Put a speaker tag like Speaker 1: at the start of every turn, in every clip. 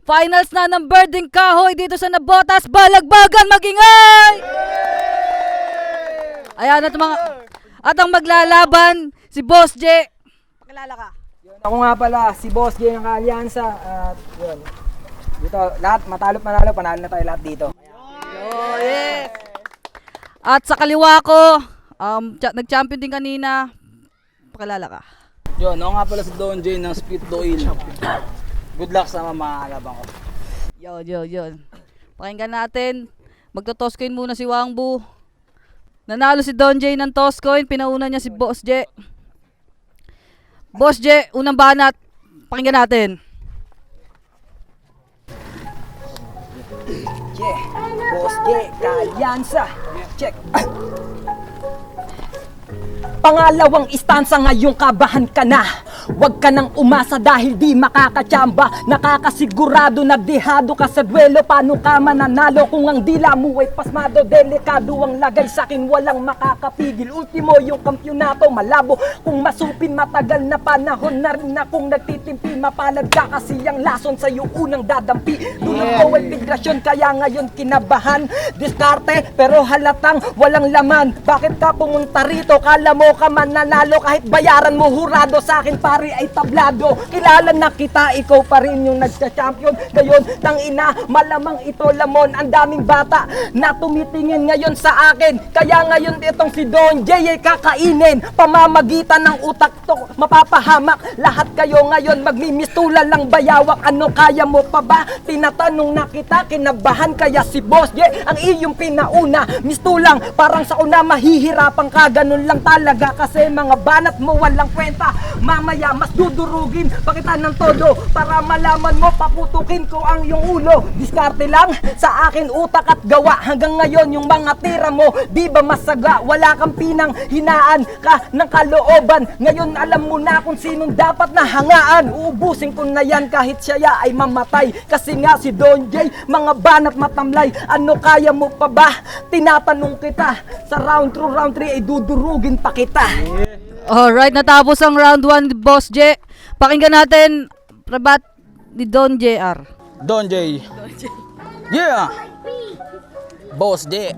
Speaker 1: Finals na ng Birding Kahoy dito sa Nabotas, Balagbagan, Magingay! Ayan at mga ang maglalaban si Boss J. Pakilala ka.
Speaker 2: Ako nga pala, si Boss J ng Kaalyansa. At yun, dito lahat, matalo't manalo, panalo na tayo lahat dito.
Speaker 1: Oh, yes. At sa kaliwa ko, nag-champion din kanina. Pakilala ka.
Speaker 3: Yun, ako nga pala si Don J ng Speed Doil. Good luck sa mga kalaban ko.
Speaker 1: Yun. Pakinggan natin. Magto-toss coin muna si Wangbu. Nanalo si Don J ng toss coin. Pinauna niya si Boss J. Boss J, unang banat. Pakinggan natin.
Speaker 2: Yeah, Boss J, Kaalyansa. Check. Pangalawang istansa ngayong kabahan ka na. Huwag ka nang umasa dahil di makakatsamba. Nakakasigurado na dehado ka sa duelo. Paano ka mananalo kung ang dila mo ay pasmado? Delikado ang lagay sa'kin, walang makakapigil. Ultimo yung kampyonato, malabo. Kung masupin matagal na panahon na rin akong nagtitimpi. Mapalad ka kasi ang lason sa'yo unang dadampi. Dunang ko ay migrasyon kaya ngayon kinabahan. Diskarte pero halatang walang laman. Bakit ka pumunta rito? Kala mo ka mananalo kahit bayaran mo hurado sa'kin pare ay tablado. Kilala na kita, ikaw pa rin yung nagsa-champion. Ngayon, tangina, malamang ito lamon. Ang daming bata na tumitingin ngayon sa akin. Kaya ngayon itong si Don J ay kakainin. Pamamagitan ng utak to, mapapahamak. Lahat kayo ngayon magmimistula lang bayawak. Ano kaya mo pa ba? Tinatanong na kita, kinabahan kaya si Boss J ang iyong pinauna. Mistulang, parang sa una mahihirapan ka. Ganun lang talaga kasi mga banat mo walang kwenta. Mamaya mas dudurugin pakita ng todo para malaman mo, paputukin ko ang iyong ulo. Diskarte lang sa akin utak at gawa. Hanggang ngayon yung mga tira mo di ba masaga? Wala kang pinang hinaan ka ng kalooban. Ngayon alam mo na kung sinong dapat na hangaan. Uubusin ko na yan kahit siya ay mamatay. Kasi nga si Don J mga banat matamlay. Ano kaya mo pa ba? Tinatanong kita. Sa round 2, round 3 ay dudurugin pa kita.
Speaker 1: Alright, natapos ang round 1 ni Boss J. Pakinggan natin rabat ni Don JR.
Speaker 3: Don J. Yeah! Boss J.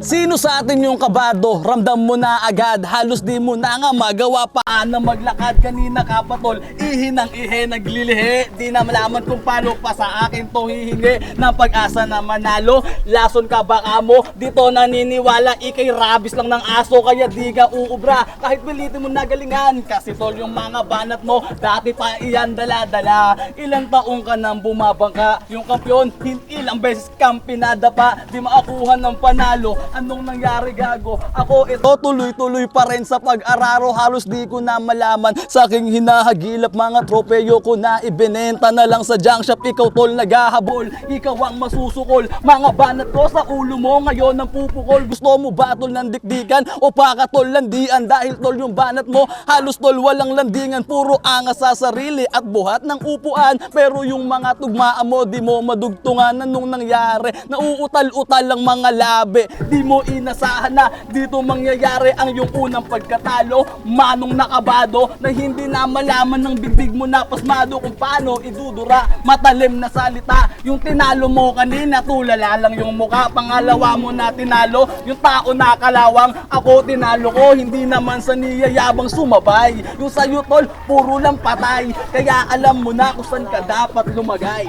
Speaker 3: Sino sa atin yung kabado? Ramdam mo na agad, halos di mo na nga magawa pa na maglakad. Kanina kapatol, ihi ng ihe, naglilihi. Di na malaman kung paano pa sa akin to hihingi ng pag-asa na manalo. Lason ka baka mo, dito naniniwala, ikay rabis lang ng aso kaya di ka uubra. Kahit pilitin mo na galingan, kasi tol yung mga banat mo, dati pa iyan dala-dala. Ilang taong ka nang bumabangka, yung kampyon, ilang beses kang pinadapa. Di maakuha ng panalo. Anong nangyari gago? Ako ito tuloy-tuloy pa rin sa pag-araro. Halos di ko na malaman sa aking hinahagilap. Mga tropeyo ko na ibinenta na lang sa junk shop. Ikaw tol naghahabol, ikaw ang masusukol. Mga banat ko sa ulo mo ngayon ang pupukol. Gusto mo batol ng dikdikan o pakatol landian? Dahil tol yung banat mo halos tol walang landingan. Puro angas sa sarili at buhat ng upuan. Pero yung mga tugmaan mo di mo madugtungan. Anong nangyari? Nauutal-utal ang mga labi. Di mo inasahan na dito mangyayari ang yung unang pagkatalo. Manong nakabado na hindi na malaman ng bibig mo na pasmado kung paano idudura. Matalim na salita yung tinalo mo kanina, tulala lang yung mukha. Pangalawa mo na tinalo yung tao na kalawang. Ako tinalo ko, hindi naman sa niyayabang sumabay. Yung sa'yo tol, puro lang patay. Kaya alam mo na kung saan ka dapat lumagay.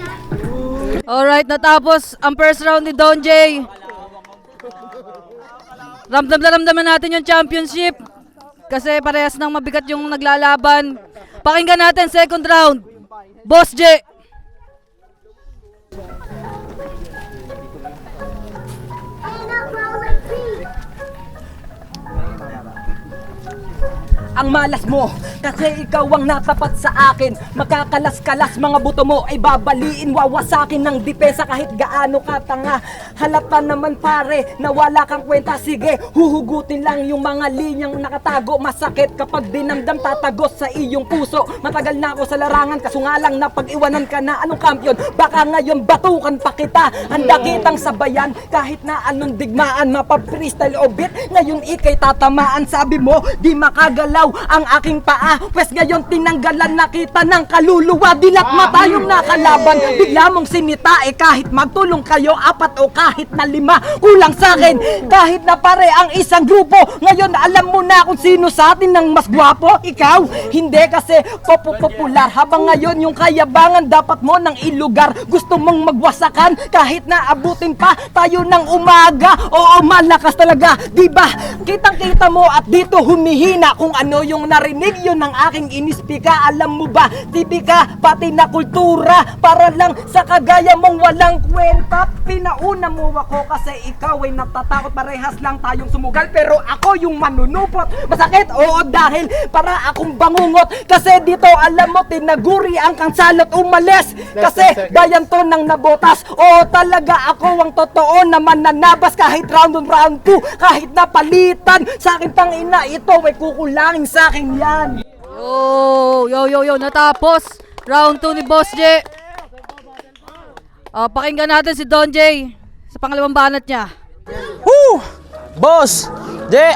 Speaker 1: Alright, natapos ang first round ni Don J. Ramdam natin yung championship kasi parehas nang mabigat yung naglalaban. Pakinggan natin second round. Boss J.
Speaker 2: Ang malas mo, kasi ikaw ang natapat sa akin. Makakalas-kalas mga buto mo ay babaliin, wawasakin ng dipesa kahit gaano katanga. Halata naman pare, na wala kang kwenta. Sige, huhugutin lang yung mga linyang nakatago. Masakit kapag dinamdam tatagos sa iyong puso. Matagal na ako sa larangan, kaso nga lang na pag-iwanan ka na. Anong kampiyon? Baka ngayon batukan pa kita. Handa kitang sabayan, kahit na anong digmaan. Mapap-freestyle o beat, ngayon ikay tatamaan. Sabi mo, di makagalaw ikaw ang aking paa. Pwes ngayon tinanggalan na kita ng kaluluwa. Dilat mata yung nakalaban, bigla mong sinita. Kahit magtulong kayo, 4 o kahit na 5, kulang sa'kin. Kahit na pare ang isang grupo, ngayon alam mo na kung sino sa atin ang mas gwapo. Ikaw, hindi kasi popular. Habang ngayon yung kayabangan dapat mo nang ilugar. Gusto mong magwasakan kahit na abutin pa tayo ng umaga. Oo, malakas talaga, diba? Kitang-kita mo at dito humihina. Kung ano yung narinig yun ng aking inispika. Alam mo ba, tipika pati na kultura. Para lang sa kagaya mong walang kwenta. Pinauna mo ako kasi ikaw ay natatakot. Parehas lang tayong sumugal pero ako yung manunupot. Masakit? Oo, dahil para akong bangungot. Kasi dito alam mo tinaguri ang kang salot umalis. Kasi bayan to ng nabotas. Oo, talaga ako ang totoo na mananabas. Kahit round 1, round 2, kahit napalitan sa akin tang ina, ito ay kukulangin sa akin yan.
Speaker 1: Yo, natapos. Round 2 ni Boss J. Pakinggan natin si Don J sa pangalawang banat niya.
Speaker 3: Woo! Boss! J!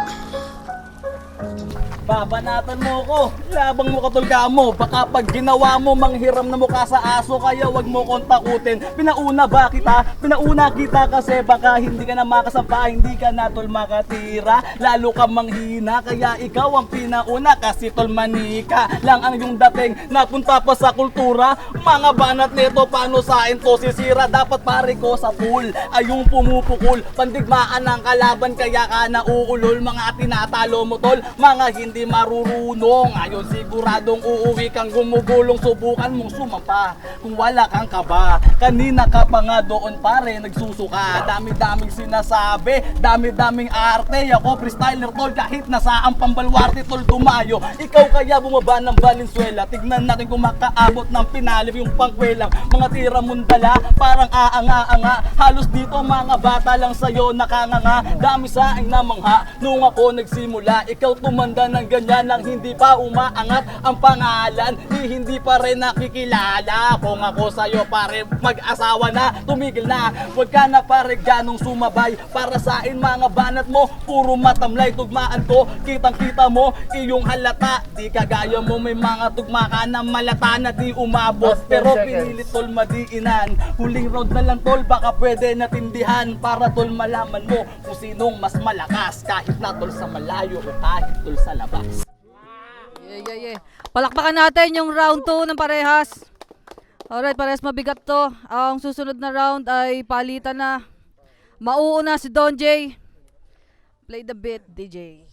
Speaker 3: Babanatan mo ko, labang mo katulga mo. Baka pag ginawa mo, manghiram na mukha sa aso. Kaya wag mo kong takutin. Pinauna kita kasi baka hindi ka na makasampa. Hindi ka na tol makatira, lalo ka manghina. Kaya ikaw ang pinauna kasi tol manika lang ang yung dating. Napunta pa sa kultura, mga banat nito paano sain to sisira. Dapat pare ko sa pool ay yung pumupukul. Pandigmaan ng kalaban kaya ka nauulol. Mga tinatalo mo tol, mga hindi marurunong. Ayon siguradong uuwi kang gumugulong. Subukan mong sumampa kung wala kang kaba. Kanina ka pa nga doon pare nagsusuka. Dami-daming sinasabi, dami-daming arte. Ako freestyler tol kahit nasaan pambalwarte tol dumayo. Ikaw kaya bumaba ng Valenzuela. Tignan natin kung makaabot ng pinalip yung pangkwelang. Mga tira mong dala parang aanga-anga. Halos dito mga bata lang sa'yo nakanganga. Dami saing namangha nung ako nagsimula. Ikaw tumanda ng ganyan nang hindi pa umaangat ang pangalan, hindi pa rin nakikilala. Kung ako sa'yo pare mag-asawa na, tumigil na, huwag ka na pare ganong sumabay. Para sa'in mga banat mo, puro matamlay tugmaan ko. Kitang-kita mo, iyong halata, di kagaya mo may mga tugma ka na malata na di umabot. Pero pinilit tol madiinan, huling round na lang tol, baka pwede natindihan. Para tol malaman mo kung sinong mas malakas, kahit na tol sa malayo o kahit tol sa labas.
Speaker 1: Yeah. Palakpakan natin yung round 2 ng parehas. Alright, parehas mabigat to. Ang susunod na round ay palitan na. Mauuna si Don J. Play the beat, DJ.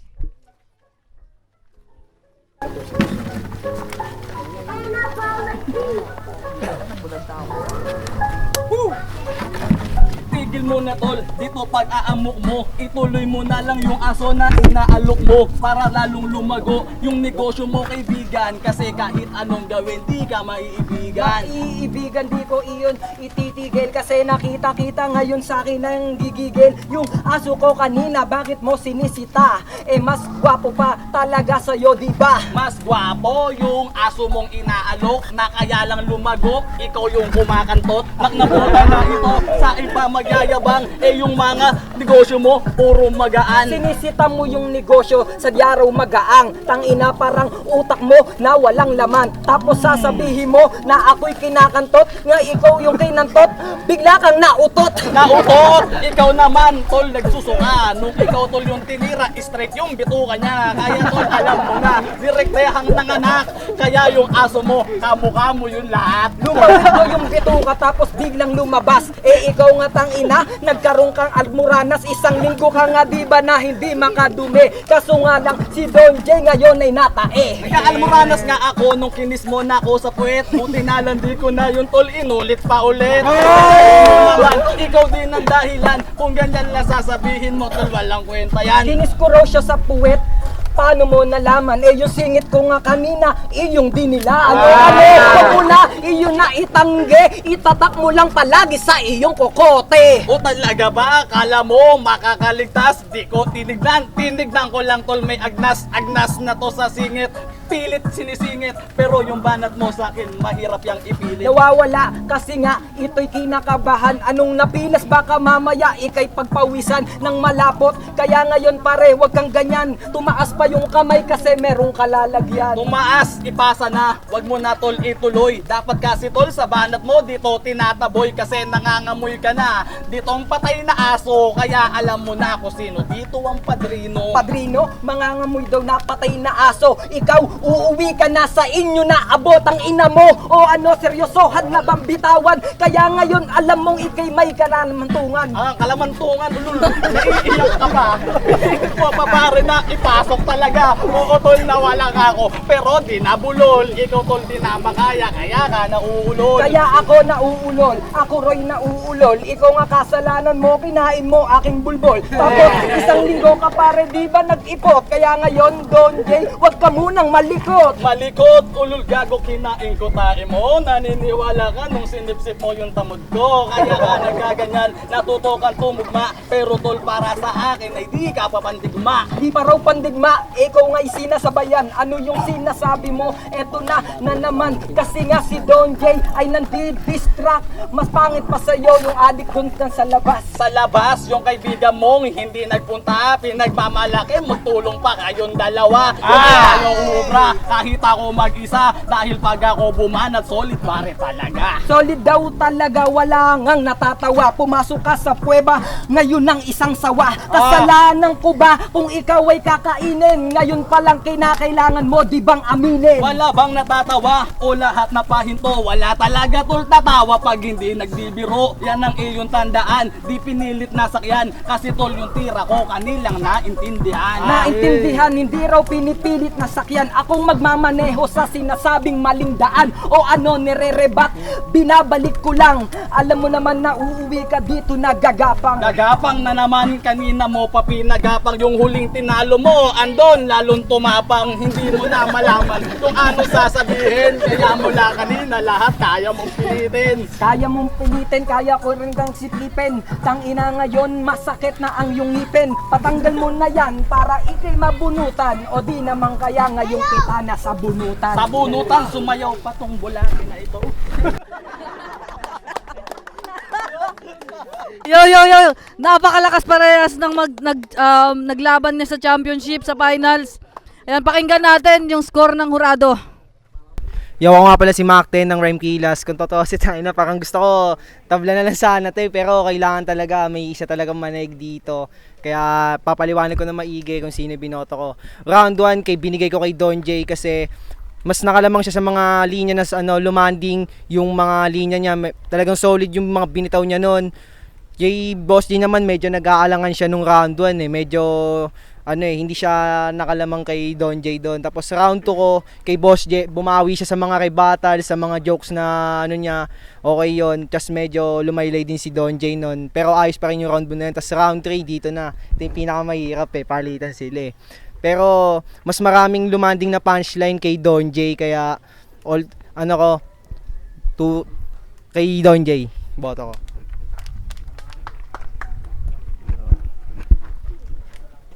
Speaker 3: Tigil mo na tol, dito pag aamok mo, ituloy mo na lang yung aso na inaalok mo. Para lalong lumago yung negosyo mo kaibigan. Kasi kahit anong gawin, di ka maiibigan.
Speaker 2: Maiibigan, di ko iyon ititigil. Kasi nakita-kita ngayon sa akin ang gigigil. Yung aso ko kanina, bakit mo sinisita? Mas gwapo pa talaga sa'yo, di ba?
Speaker 3: Mas gwapo yung aso mong inaalok na kaya lang lumago, ikaw yung kumakantot. Naknabuta na ito sa iba magyayabang, yung mga negosyo mo puro magaan.
Speaker 2: Sinisita mo yung negosyo sa diaraw magaang. Tangina parang utak mo na walang laman. Tapos sasabihin mo na ako'y kinakantot, nga ikaw yung kinantot, bigla kang nautot.
Speaker 3: Nautot! Ikaw naman, tol, nagsusuka. Nung ikaw, tol, yung tinira, straight yung bituka niya. Kaya, tol, alam mo na, direktehang nanganak. Kaya yung aso mo, kamukha mo yun lahat.
Speaker 2: Lumabas mo yung bituka tapos biglang lumabas. Ikaw nga tangina, nagkaroon kang almoranas. Isang linggo ka nga diba na hindi makadumi. Kaso nga lang, si Don J ngayon ay natae.
Speaker 3: Nagkaalmoranas nga ako nung kinis mo na ako sa puwet. Buti nalandi ko na yun, tol, inulit pa ulit. Naman, ikaw din ang dahilan. Kung ganyan lang sasabihin mo, tol, walang kwenta yan.
Speaker 2: Kinis ko raw siya sa puwet. Paano mo nalaman? Yung singit ko nga kanina, iyong dinilaan. Pagmula, iyon na na itangge, itatak mo lang palagi sa iyong kokote.
Speaker 3: O talaga ba? Akala mo makakaligtas? Di ko tinignan ko lang tol, may agnas na to sa singit. Pilit sinisingit, pero yung banat mo sa akin, mahirap yang ipilit.
Speaker 2: Nawawala kasi nga ito'y kinakabahan. Anong napilas baka mamaya ikay pagpawisan ng malapot. Kaya ngayon pare, wag kang ganyan. Tumaas pa yung kamay kasi merong kalalagyan.
Speaker 3: Tumaas, ipasa na, wag mo na tol ituloy. Dapat kasi tol sa banat mo dito tinataboy kasi nangangamoy ka na. Dito ang patay na aso, kaya alam mo na kung sino dito ang padrino.
Speaker 2: Padrino, mangangamoy daw na patay na aso. Ikaw, uuwi ka na sa inyo na abot ang ina mo. O ano, seryosohan na bang bitawan? Kaya ngayon alam mong ikay may kalamantungan.
Speaker 3: Kalamantungan, ulul, naiiyak ka pa. Ikaw pa pare na ipasok talaga. Oo tol, nawala ka ako, pero di nabulol. Ikaw tol, di na makaya, kaya ka nauulol.
Speaker 2: Kaya ako nauulol, ako Roy nauulol. Ikaw nga kasalanan mo, kinain mo aking bulbol. Tapos isang linggo ka pare, di ba nag-ipot? Kaya ngayon, Don Jay, wag ka munang malikot.
Speaker 3: Malikot, ulul, gago, kinain ko tae mo. Naniniwala ka nung sinipsip mo yung tamod ko. Kaya ka nagkaganyan, natutukan tumugma. Pero tol, para sa akin ay di ka papandigma.
Speaker 2: Di pa raw pandigma, ikaw nga'y sinasabayan. Ano yung sinasabi mo? Eto na naman. Kasi nga si Don Jay ay nandi-distract. Mas pangit pa sa'yo yung adik dun sa labas.
Speaker 3: Sa labas, yung kaibigan mong hindi nagpunta, pinagmamalaki, magtulong pa kayong dalawa. Yung ubra, kahit ako mag-isa, dahil pag ako bumanat, solid pare talaga.
Speaker 2: Solid daw talaga, wala ngang natatawa. Pumasok ka sa puweba, ngayon ng isang sawa. Kasalanan ko ba kung ikaw ay kakainin? Ngayon palang kinakailangan mo, di bang aminin?
Speaker 3: Wala bang natatawa o lahat na pahinto? Wala talaga tol tatawa pag hindi nagbibiro. Yan ang iyong tandaan, di pinilit na sakyan. Kasi tol yung tira ko kanilang naintindihan.
Speaker 2: Naintindihan, hindi raw pinipilit na sakyan. Akong magmamaneho sa sinasabing maling daan. O ano, nire-rebat, binabalik ko lang. Alam mo naman na uuwi ka dito nagagapang.
Speaker 3: Gagapang na naman, kanina mo pa pinagapang. Yung huling tinalo mo, andon lalong tumapang. Hindi mo na malaman kung ano sasabihin. Kaya mula kanina lahat kaya mong pilitin.
Speaker 2: Kaya mong pilitin, kaya ko rin kang siklipin. Tangina ngayon, masakit na ang iyong ngipin. Patanggal mo na yan para ikay mabunutan. O di naman kaya ngayong kita na sa bunutan.
Speaker 3: Sa bunutan, sumayaw pa tong bulati na ito.
Speaker 1: Yo! Napakalakas parehas ng naglaban niya sa championship, sa finals. Ayan, pakinggan natin yung score ng hurado.
Speaker 4: Yo, ako nga pala si Mac 10 ng Rhyme Kilas. Kung totoo si Taina, parang gusto ko tabla na lang sana to pero kailangan talaga, may isa talagang manig dito. Kaya papaliwanag ko na maigi kung sino binoto ko. Round 1, binigay ko kay Don Jay kasi mas nakalamang siya sa mga linya na lumanding yung mga linya niya. Talagang solid yung mga binitaw niya noon. Boss J naman medyo nag-aalangan siya nung round 1 medyo hindi siya nakalamang kay Don J doon. Tapos round 2 ko kay Boss J, bumawi siya sa mga rebuttal, sa mga jokes na niya. Okay yon. Tapos medyo lumaylay din si Don J noon. Pero ayos pa rin yung round 1 na yun. Tapos round 3 dito na. Ito yung pinakamahirap palitan sila Pero mas maraming lumanding na punchline kay Don J kaya kay Don J boto ko.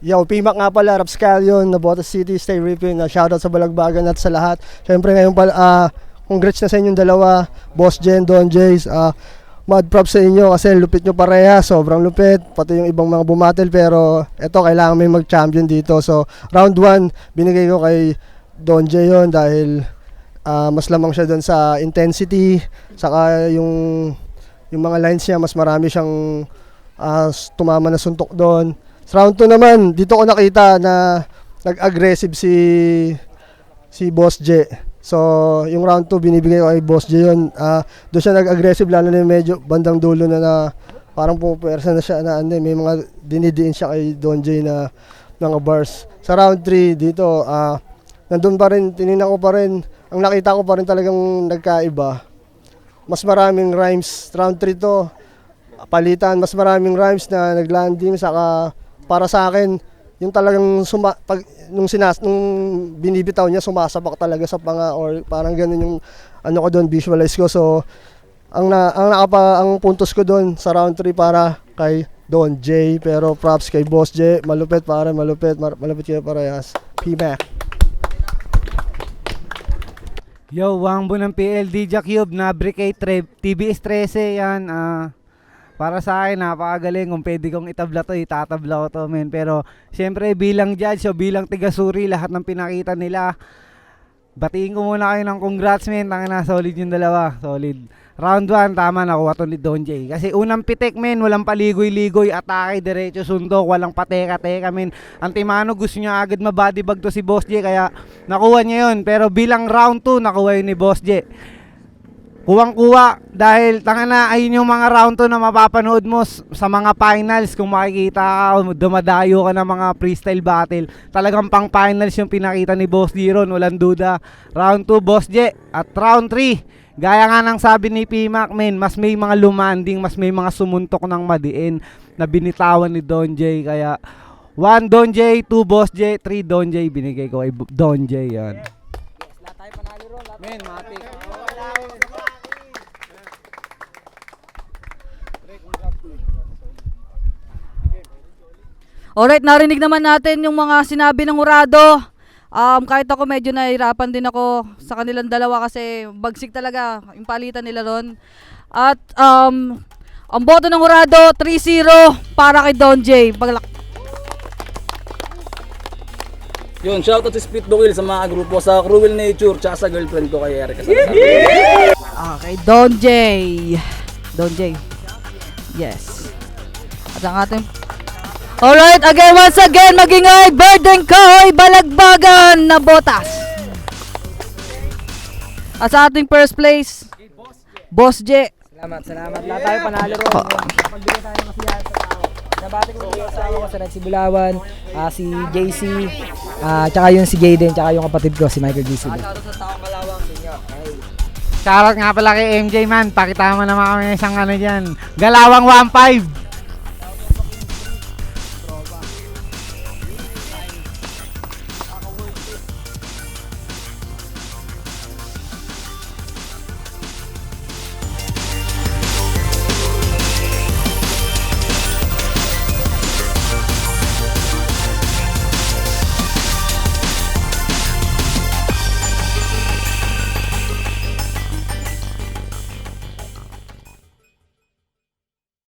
Speaker 5: Yo, PMAC nga pala, Rapscallion, Navotas City, stay ripping, shoutout sa Balagbagan at sa lahat. Siyempre ngayon pala, congrats na sa inyong dalawa, Boss Jen, Don Jays, mad props sa inyo kasi lupit nyo pareha, sobrang lupit, pati yung ibang mga bumatel pero eto kailangan may mag-champion dito. So round 1, binigay ko kay Don J yun dahil mas lamang siya doon sa intensity, saka yung mga lines niya, mas marami siyang tumama na suntok doon. Round 2 naman, dito ko nakita na nag-aggressive si Boss J. So, yung round 2 binibigay ko kay Boss J yun. Doon siya nag-aggressive, lalo na medyo bandang dulo na parang pupuwersa na siya na may mga dinidiin siya kay Don J na mga bars. Sa round 3 dito, nandun pa rin, tinignan ko pa rin, ang nakita ko pa rin talagang nagkaiba. Mas maraming rhymes. Round 3 to, palitan, mas maraming rhymes na naglanding, saka para sa akin, yung talagang nung binibitaw niya, sumasabak talaga sa panga or parang ganun yung ano ko doon, visualize ko. So ang puntos ko doon sa round 3 para kay Don J, pero props kay Boss J, malupit pare, malupit kayo parehas. P-Mac.
Speaker 6: Yo, Wangbo ng PLD Cube na Bricate TBS 13 yan. Para sa akin, napakagaling. Kung pwede kong itabla to, itatabla ko to, men. Pero, syempre, bilang judge o bilang tigasuri, lahat ng pinakita nila, batiin ko muna kayo ng congrats, men. Tangina, solid yung dalawa. Solid. Round 1, tama, nakuha to ni Don J. Kasi unang pitik, men, walang paligoy-ligoy, atake, diretso, suntok, walang pateka-teka, men. Antimano, gusto niya agad mabodybag to si Boss J, kaya nakuha niya yun. Pero bilang round 2, nakuha yun ni Boss J. Kuwang-kuwa dahil tangina ayun yung mga round 2 na mapapanood mo sa mga finals. Kung makikita ka, dumadayo ka ng mga freestyle battle, talagang pang finals yung pinakita ni Boss J ron, walang duda. Round 2 Boss J, at round 3 gaya nga ng sabi ni P-Mac, men, mas may mga lumanding, mas may mga sumuntok ng madiin na binitawan ni Don J. Kaya 1 Don J, 2 Boss J, 3 Don J, binigay ko kay Don J yan. Men, matik.
Speaker 1: Alright, narinig naman natin yung mga sinabi ng hurado. Kahit ako medyo nahihirapan din ako sa kanilang dalawa kasi bagsik talaga yung palitan nila ron. At ang boto ng hurado 3-0 para kay Don J.
Speaker 3: Yun, shoutout si Spit Dukil sa mga grupo, sa Cruel Nature, tsaka sa girlfriend ko kay Eric.
Speaker 1: Okay, Don J. Don J. Yes. At ang ating... Alright, again, once again, magingay, burden ko'y balagbagan na botas. At sa ating first place, Boss J.
Speaker 2: Salamat. Lahat tayo panalo ron. Magbigay tayo ng masiyahan sa tao. Nabati ko yung asawa ko sa Red Bulawan, si JC, tsaka yung si Jayden, tsaka yung kapatid ko, si Michael JC.
Speaker 6: Shoutout nga pala kay MJ, man. Pakita mo naman kami isang ano dyan. Galawang 1-5.